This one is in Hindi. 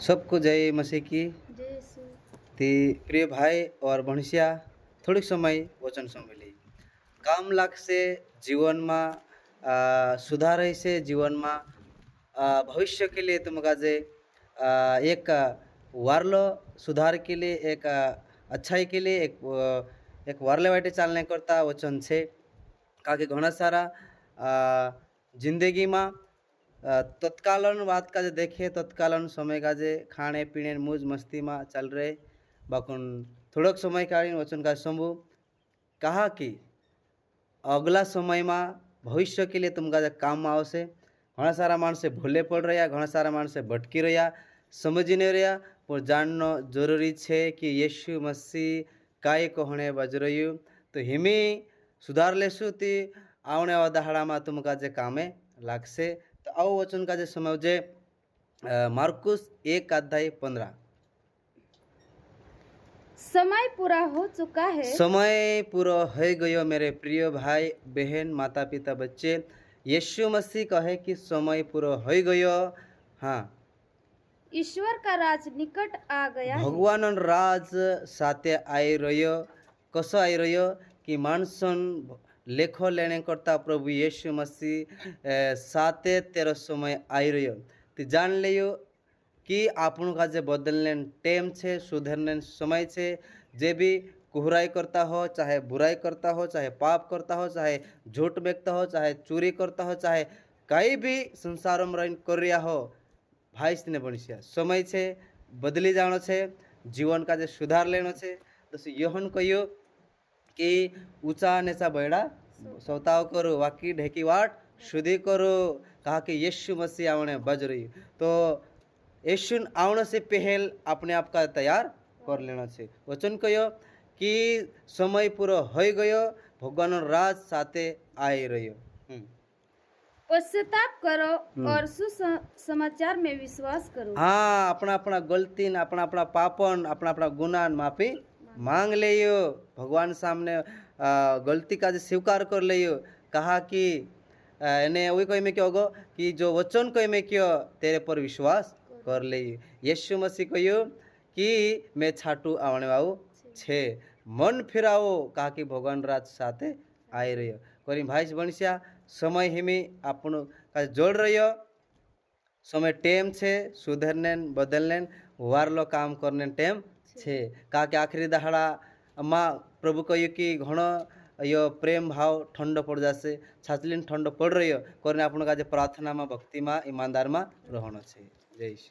सबको जय मसीह की। जय यीशु। ती प्रिय भाई और भणसिया थोड़ी समय वचन साँभळी काम लागसे जीवन में सुधार से जीवन में भविष्य के लिए तुमका जे एक वारलो सुधार के लिए एक अच्छाई के लिए एक वारले वाटे चालने करता वचन छे काकि घना सारा जिंदगी में तत्कालन बात का जे देखे तत्कालन समय का जे खाने पीने मौज मस्ती में चल रहे बाकुन थोड़क समय कालीन वचन का संभू कहा कि अगला समय में भविष्य के लिए तुमका जे काम में आवशे। घना सारा माणसे भूले पड़ रहा, घना सारा माणसे भटकी रहा, समझी नहीं रहा, पर जानना जरूरी है कि यीशु मसीह काय कहने बज रही तो हिमी सुधार लेशु ती आवने वाला दहाड़ा में तुमका जे कामे लागसे। तो आओ वचन का जे समझे मार्कुस 1:15 समय पूरा हो चुका है। समय पूरा हो गयो मेरे प्रिय भाई बहन माता पिता बच्चे। यीशु मसीह कहे कि समय पूरा हो गयो। हाँ, ईश्वर का राज निकट आ गया है। भगवान राज साथे आई रह्यो। कसो आई रह्यो कि मानसन लेखो लेने करता प्रभु यीशु मसीह साथे तेरो समय आई रह्यो। तो जान लियो कि आपन का जे बदलने टेम छे, सुधरने समय छे। जे भी कुहराई करता हो, चाहे बुराई करता हो, चाहे पाप करता हो, चाहे झूठ बेचता हो, चाहे चोरी करता हो, चाहे कहीं भी संसार में रहीने कर रहा हो, भाई ने बनिया समय छे बदली जानो छे, जीवन का जे सुधार लेनो छे। तो योहन कहो कि ऊंचा नेचा बैड़ा सौताव करो वाकी ढेकी वाट शुद्धि करो। कहा कि यीशु मसीह आवने बज रही तो यीशु आवने से पहल अपने आप का तैयार कर लेना छे। वचन कहो कि समय पूरा हो गयो, भगवान राज साथे आई रह्यो। पश्चाताप करो और सुसमाचार में विश्वास करो। हाँ, अपना अपना गलती अपना अपना पापन अपना अपना गुनाह माफी मांग लियो, भगवान सामने गलती का स्वीकार कर लियो। कहा कि इन्हें वही कोई में क्या होगा कि जो वचन कोई में क्यों तेरे पर विश्वास कर लियो। यीशु मसीह कहो कि मैं छाटू आवने वाऊ छे, मन फिराओ। कहा कि भगवान राज साथे आई रह्यो। कोई भाई बनिया समय हिमी आपन का जोड़ रह्यो। समय टेम छे सुधरने बदलने वारलो काम करने टेम छे। कहा कि आखिरी दहाड़ा अम्मा प्रभु कहो कि घणो यो प्रेम भाव ठंडो पड़ जासे, छाचलीन ठंडो पड़ रही हो करने अपन का प्रार्थना में भक्ति में ईमानदार में रहना छे। जय श्री।